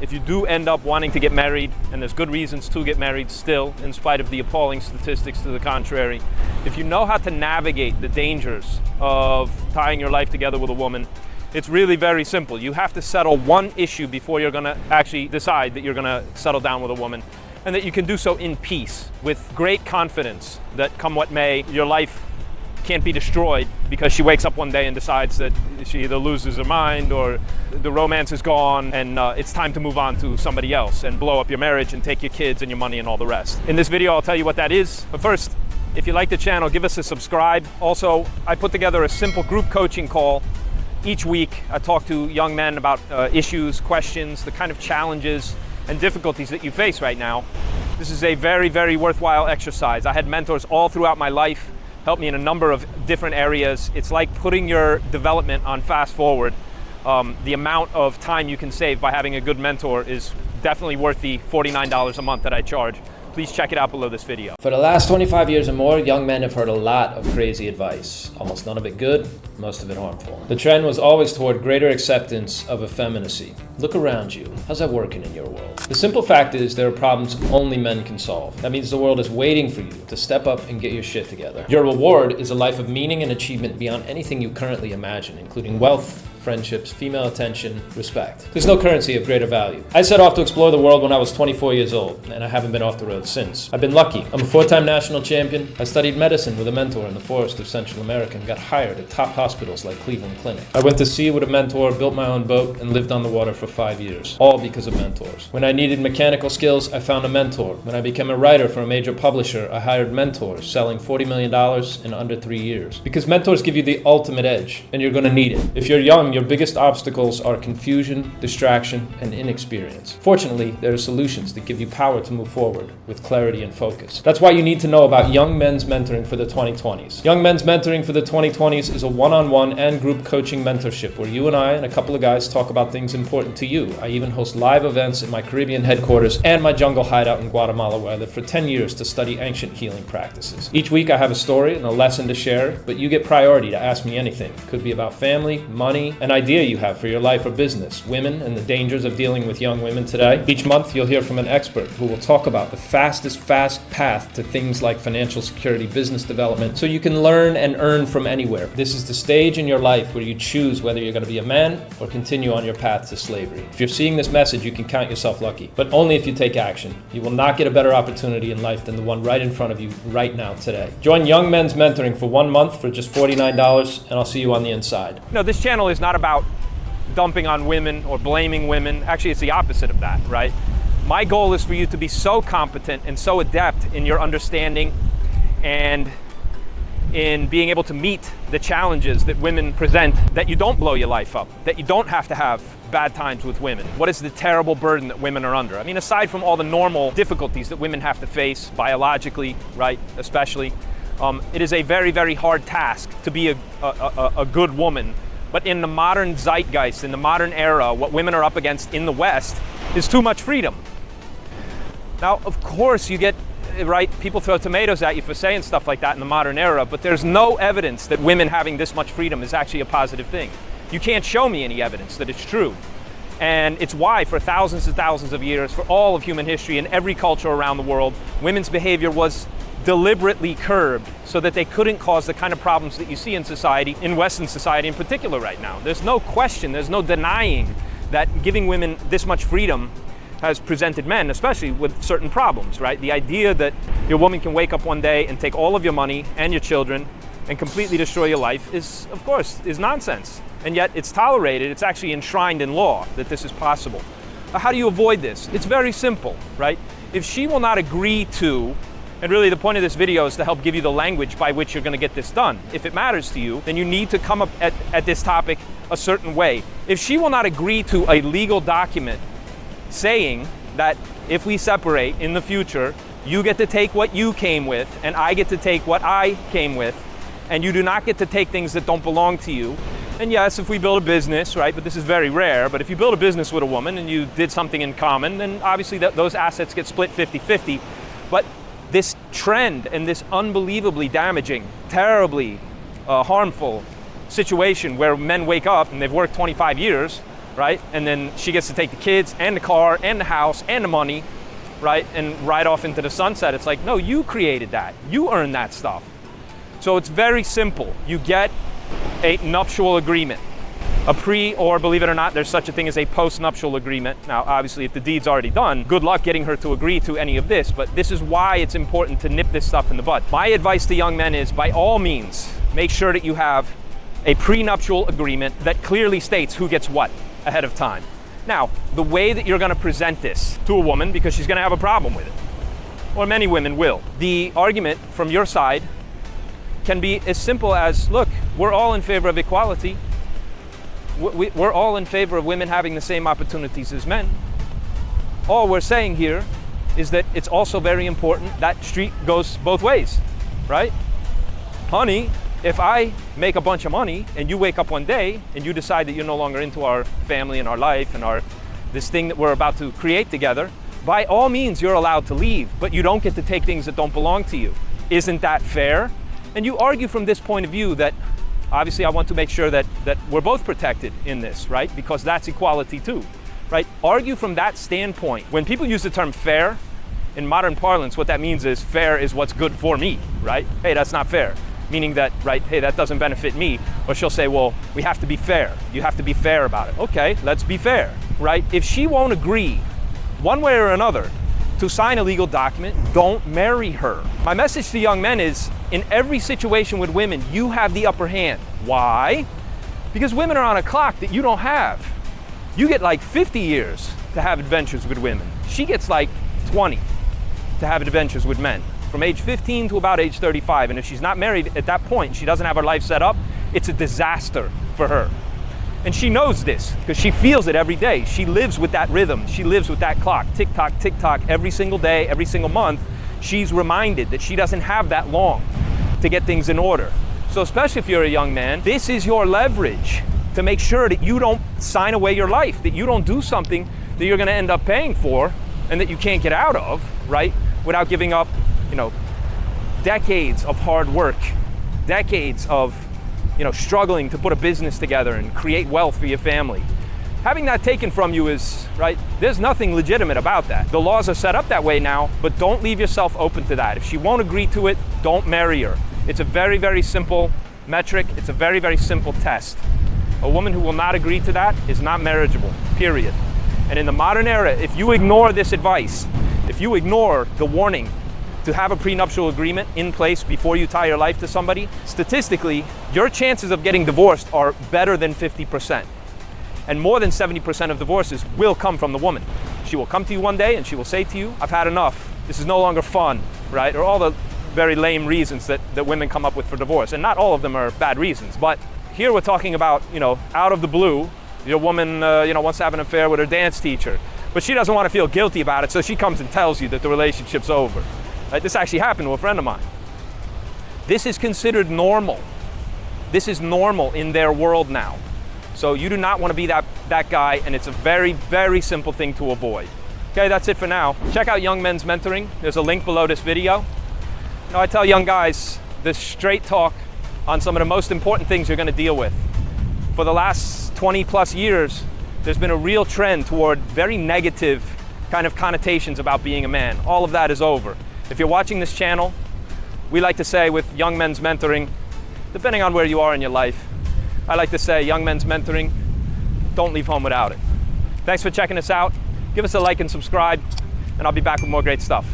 if you do end up wanting to get married, and there's good reasons to get married still, in spite of the appalling statistics to the contrary, if you know how to navigate the dangers of tying your life together with a woman, it's really very simple. You have to settle one issue before you're gonna actually decide that you're gonna settle down with a woman, and that you can do so in peace, with great confidence that come what may, your life can't be destroyed because she wakes up one day and decides that she either loses her mind or the romance is gone and it's time to move on to somebody else and blow up your marriage and take your kids and your money and all the rest. In this video, I'll tell you what that is. But first, if you like the channel, give us a subscribe. Also, I put together a simple group coaching call each week. I talk to young men about issues, questions, the kind of challenges and difficulties that you face right now. This is a very, very worthwhile exercise. I had mentors all throughout my life, helped me in a number of different areas. It's like putting your development on fast forward. The amount of time you can save by having a good mentor is definitely worth the $49 a month that I charge. Please check it out below this video. For the last 25 years or more, young men have heard a lot of crazy advice. Almost none of it good, most of it harmful. The trend was always toward greater acceptance of effeminacy. Look around you. How's that working in your world? The simple fact is there are problems only men can solve. That means the world is waiting for you to step up and get your shit together. Your reward is a life of meaning and achievement beyond anything you currently imagine, including wealth, friendships, female attention, respect. There's no currency of greater value. I set off to explore the world when I was 24 years old, and I haven't been off the road since. I've been lucky. I'm a 4-time national champion. I studied medicine with a mentor in the forest of Central America and got hired at top hospitals like Cleveland Clinic. I went to sea with a mentor, built my own boat, and lived on the water for 5 years, all because of mentors. When I needed mechanical skills, I found a mentor. When I became a writer for a major publisher, I hired mentors, selling $40 million in under 3 years. Because mentors give you the ultimate edge, and you're gonna need it. If you're young, your biggest obstacles are confusion, distraction, and inexperience. Fortunately, there are solutions that give you power to move forward with clarity and focus. That's why you need to know about Young Men's Mentoring for the 2020s. Young Men's Mentoring for the 2020s is a one-on-one and group coaching mentorship where you and I and a couple of guys talk about things important to you. I even host live events at my Caribbean headquarters and my jungle hideout in Guatemala, where I lived for 10 years to study ancient healing practices. Each week I have a story and a lesson to share, but you get priority to ask me anything. It could be about family, money, an idea you have for your life or business, women and the dangers of dealing with young women today. Each month you'll hear from an expert who will talk about the fast path to things like financial security, business development, so you can learn and earn from anywhere. This is the stage in your life where you choose whether you're going to be a man or continue on your path to slavery. If you're seeing this message, you can count yourself lucky, but only if you take action. You will not get a better opportunity in life than the one right in front of you right now today. Join Young Men's Mentoring for 1 month for just $49, and I'll see you on the inside. No, this channel is not about dumping on women or blaming women. Actually, it's the opposite of that, right? My goal is for you to be so competent and so adept in your understanding and in being able to meet the challenges that women present, that you don't blow your life up, that you don't have to have bad times with women. What is the terrible burden that women are under? I mean, aside from all the normal difficulties that women have to face biologically, right, especially, it is a very, very hard task to be a good woman. But in the modern zeitgeist, in the modern era, what women are up against in the West is too much freedom. Now, of course, you get, right, people throw tomatoes at you for saying stuff like that in the modern era, but there's no evidence that women having this much freedom is actually a positive thing. You can't show me any evidence that it's true. And it's why for thousands and thousands of years, for all of human history in every culture around the world, women's behavior was deliberately curbed so that they couldn't cause the kind of problems that you see in society, in Western society in particular right now. There's no question, there's no denying that giving women this much freedom has presented men, especially with certain problems, right? The idea that your woman can wake up one day and take all of your money and your children and completely destroy your life is, of course, is nonsense. And yet it's tolerated, it's actually enshrined in law that this is possible. How do you avoid this? It's very simple, right? If she will not agree to, and really the point of this video is to help give you the language by which you're going to get this done. If it matters to you, then you need to come up at this topic a certain way. If she will not agree to a legal document saying that if we separate in the future, you get to take what you came with and I get to take what I came with, and you do not get to take things that don't belong to you. And yes, if we build a business, right, but this is very rare, but if you build a business with a woman and you did something in common, then obviously those assets get split 50-50. But this trend and this unbelievably damaging, terribly harmful situation where men wake up and they've worked 25 years right? And then she gets to take the kids and the car and the house and the money, right? And ride off into the sunset. It's like, no, you created that. You earned that stuff. So it's very simple. You get a nuptial agreement. A pre, or believe it or not, there's such a thing as a post-nuptial agreement. Now, obviously, if the deed's already done, good luck getting her to agree to any of this, but this is why it's important to nip this stuff in the bud. My advice to young men is, by all means, make sure that you have a prenuptial agreement that clearly states who gets what ahead of time. Now, the way that you're gonna present this to a woman, because she's gonna have a problem with it, or many women will, the argument from your side can be as simple as, look, we're all in favor of equality. We're all in favor of women having the same opportunities as men. All we're saying here is that it's also very important that street goes both ways, right? Honey, if I make a bunch of money and you wake up one day and you decide that you're no longer into our family and our life and this thing that we're about to create together, by all means you're allowed to leave, but you don't get to take things that don't belong to you. Isn't that fair? And you argue from this point of view that obviously I want to make sure that we're both protected in this, right? Because that's equality too, right? Argue from that standpoint. When people use the term fair, in modern parlance, what that means is fair is what's good for me, right? Hey, that's not fair. Meaning that, right, hey, that doesn't benefit me. Or she'll say, well, we have to be fair. You have to be fair about it. Okay, let's be fair, right? If she won't agree, one way or another, to sign a legal document, don't marry her. My message to young men is, in every situation with women, you have the upper hand. Why? Because women are on a clock that you don't have. You get like 50 years to have adventures with women. She gets like 20 to have adventures with men, from age 15 to about age 35. And if she's not married at that point, she doesn't have her life set up, it's a disaster for her. And she knows this because she feels it every day. She lives with that rhythm. She lives with that clock, tick-tock, tick-tock, every single day, every single month. She's reminded that she doesn't have that long to get things in order. So especially if you're a young man, this is your leverage to make sure that you don't sign away your life, that you don't do something that you're gonna end up paying for and that you can't get out of, right? Without giving up, decades of hard work, decades of struggling to put a business together and create wealth for your family. Having that taken from you is, right, there's nothing legitimate about that. The laws are set up that way now, but don't leave yourself open to that. If she won't agree to it, don't marry her. It's a very, very simple metric. It's a very, very simple test. A woman who will not agree to that is not marriageable, period. And in the modern era, if you ignore this advice, if you ignore the warning to have a prenuptial agreement in place before you tie your life to somebody, statistically, your chances of getting divorced are better than 50%. And more than 70% of divorces will come from the woman. She will come to you one day and she will say to you, I've had enough. This is no longer fun, right? Or all the very lame reasons that women come up with for divorce. And not all of them are bad reasons, but here we're talking about, out of the blue, your woman, wants to have an affair with her dance teacher, but she doesn't want to feel guilty about it, so she comes and tells you that the relationship's over. This actually happened to a friend of mine. This is considered normal. This is normal in their world now. So you do not want to be that guy, and it's a very, very simple thing to avoid. Okay, that's it for now. Check out Young Men's Mentoring. There's a link below this video. I tell young guys this straight talk on some of the most important things you're going to deal with. For the last 20 plus years, there's been a real trend toward very negative kind of connotations about being a man. All of that is over. If you're watching this channel, we like to say with Young Men's Mentoring, depending on where you are in your life, I like to say Young Men's Mentoring, don't leave home without it. Thanks for checking us out. Give us a like and subscribe, and I'll be back with more great stuff.